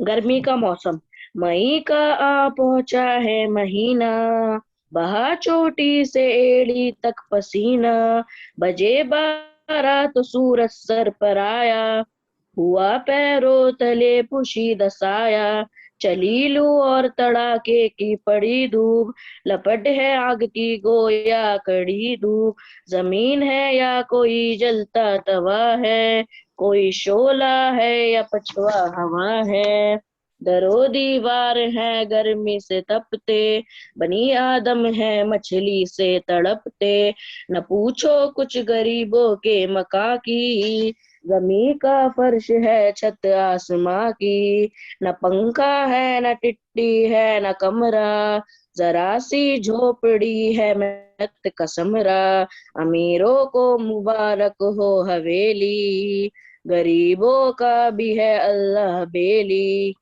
गर्मी का मौसम। मई का आ पहुंचा है महीना, बहा चोटी से एड़ी तक पसीना। बजे 12 तो सूरज सर पर आया, हुआ पैरों तले पुशीदा साया। चली लू और तड़ाके की पड़ी धूप, लपट है आग की गोया कड़ी धूप। जमीन है या कोई जलता तवा है, कोई शोला है या पछवा हवा है। दरो दीवार है गर्मी से तपते, बनी आदम है मछली से तड़पते। न पूछो कुछ गरीबों के मका की, जमी का फर्श है छत आसमां की। न पंखा है न टिट्टी है न कमरा, जरा सी झोपड़ी है मेहनत का समरा। अमीरों को मुबारक हो हवेली, गरीबों का भी है अल्लाह बेली।